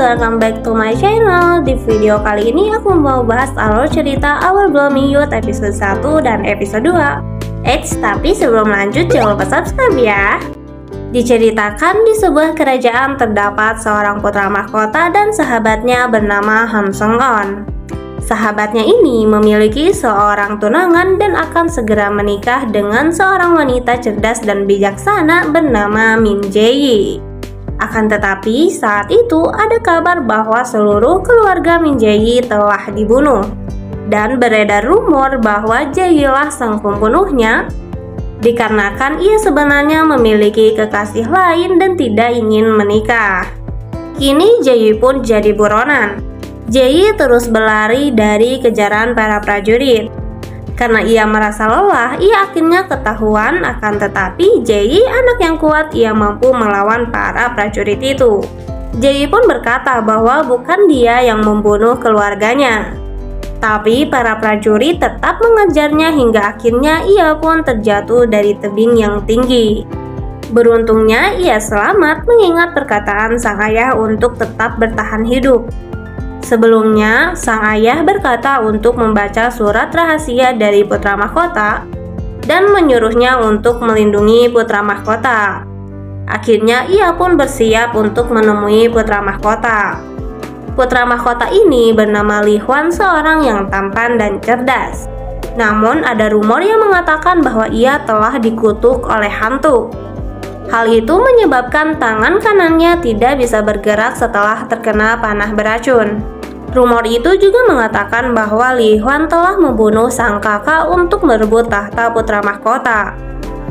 welcome back to my channel. Di video kali ini aku mau bahas alur cerita Our Blooming Youth episode 1 dan episode 2. Tapi sebelum lanjut jangan lupa subscribe ya. Diceritakan di sebuah kerajaan terdapat seorang putra mahkota dan sahabatnya bernama Han Seong-on. Sahabatnya ini memiliki seorang tunangan dan akan segera menikah dengan seorang wanita cerdas dan bijaksana bernama Min Jae-yi. Akan tetapi saat itu ada kabar bahwa seluruh keluarga Min Jae-yi telah dibunuh. Dan beredar rumor bahwa Jae-yi lah sang pembunuhnya, dikarenakan ia sebenarnya memiliki kekasih lain dan tidak ingin menikah. Kini Jae-yi pun jadi buronan. Jae-yi terus berlari dari kejaran para prajurit. Karena ia merasa lelah, ia akhirnya ketahuan, akan tetapi Jae-yi anak yang kuat, ia mampu melawan para prajurit itu. Jae-yi pun berkata bahwa bukan dia yang membunuh keluarganya. Tapi para prajurit tetap mengejarnya hingga akhirnya ia pun terjatuh dari tebing yang tinggi. Beruntungnya ia selamat mengingat perkataan sang ayah untuk tetap bertahan hidup. Sebelumnya, sang ayah berkata untuk membaca surat rahasia dari putra mahkota dan menyuruhnya untuk melindungi putra mahkota. Akhirnya ia pun bersiap untuk menemui putra mahkota. Putra mahkota ini bernama Li Huan, seorang yang tampan dan cerdas. Namun ada rumor yang mengatakan bahwa ia telah dikutuk oleh hantu. Hal itu menyebabkan tangan kanannya tidak bisa bergerak setelah terkena panah beracun. Rumor itu juga mengatakan bahwa Li Huan telah membunuh sang kakak untuk merebut tahta putra mahkota.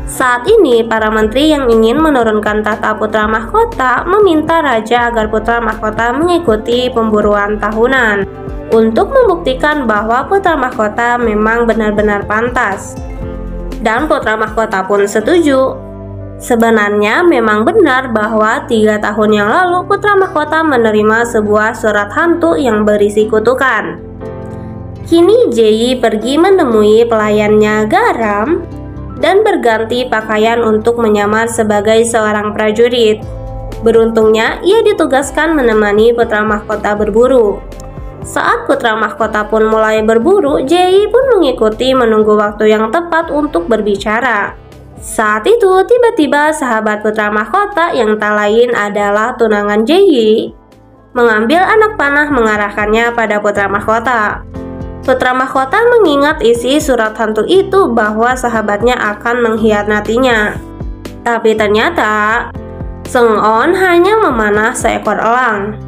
Saat ini, para menteri yang ingin menurunkan tahta putra mahkota meminta raja agar putra mahkota mengikuti pemburuan tahunan untuk membuktikan bahwa putra mahkota memang benar-benar pantas. Dan putra mahkota pun setuju. Sebenarnya memang benar bahwa 3 tahun yang lalu putra mahkota menerima sebuah surat hantu yang berisi kutukan. Kini Jae-yi pergi menemui pelayannya Garam dan berganti pakaian untuk menyamar sebagai seorang prajurit. Beruntungnya ia ditugaskan menemani putra mahkota berburu. Saat putra mahkota pun mulai berburu, Jae-yi pun mengikuti menunggu waktu yang tepat untuk berbicara. Saat itu tiba-tiba sahabat putra mahkota yang tak lain adalah tunangan Jae-yi mengambil anak panah mengarahkannya pada putra mahkota. Putra mahkota mengingat isi surat hantu itu bahwa sahabatnya akan mengkhianatinya. Tapi ternyata Seong-on hanya memanah seekor elang.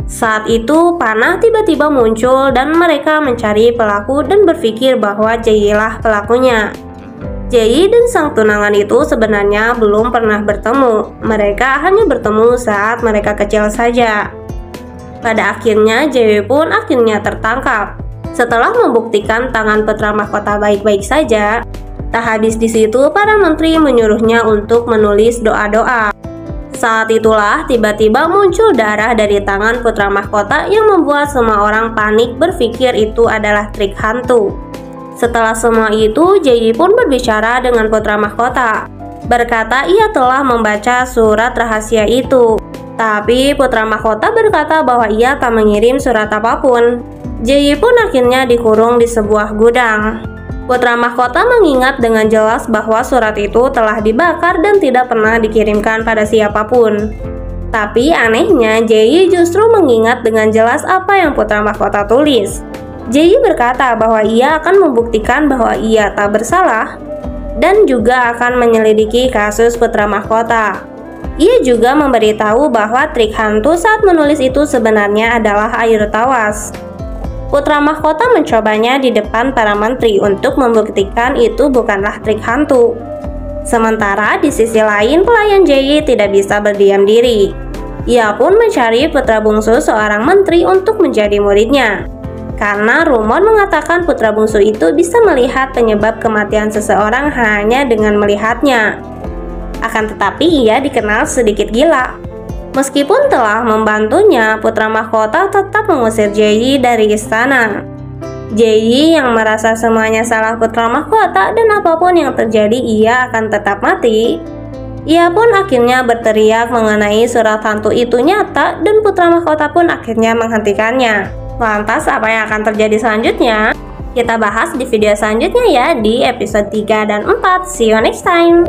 Saat itu panah tiba-tiba muncul dan mereka mencari pelaku dan berpikir bahwa Jae-yi lah pelakunya. Jae-yi dan sang tunangan itu sebenarnya belum pernah bertemu. Mereka hanya bertemu saat mereka kecil saja. Pada akhirnya Jae-yi pun akhirnya tertangkap. Setelah membuktikan tangan putra mahkota baik-baik saja, tak habis di situ para menteri menyuruhnya untuk menulis doa-doa. Saat itulah tiba-tiba muncul darah dari tangan putra mahkota yang membuat semua orang panik berpikir itu adalah trik hantu. Setelah semua itu, Jae-yi pun berbicara dengan putra mahkota. Berkata ia telah membaca surat rahasia itu. Tapi putra mahkota berkata bahwa ia tak mengirim surat apapun. Jae-yi pun akhirnya dikurung di sebuah gudang. Putra mahkota mengingat dengan jelas bahwa surat itu telah dibakar dan tidak pernah dikirimkan pada siapapun. Tapi anehnya, Jae-yi justru mengingat dengan jelas apa yang putra mahkota tulis. Jae-yi berkata bahwa ia akan membuktikan bahwa ia tak bersalah dan juga akan menyelidiki kasus putra mahkota. Ia juga memberitahu bahwa trik hantu saat menulis itu sebenarnya adalah air tawas. Putra mahkota mencobanya di depan para menteri untuk membuktikan itu bukanlah trik hantu. Sementara di sisi lain pelayan Jae-yi tidak bisa berdiam diri. Ia pun mencari putra bungsu seorang menteri untuk menjadi muridnya. Karena rumor mengatakan putra bungsu itu bisa melihat penyebab kematian seseorang hanya dengan melihatnya. Akan tetapi ia dikenal sedikit gila. Meskipun telah membantunya, putra mahkota tetap mengusir Jae-yi dari istana. Jae-yi yang merasa semuanya salah putra mahkota dan apapun yang terjadi ia akan tetap mati, Ia pun akhirnya berteriak mengenai surat hantu itu nyata dan putra mahkota pun akhirnya menghentikannya. Lantas apa yang akan terjadi selanjutnya? Kita bahas di video selanjutnya ya di episode 3 dan 4. See you next time!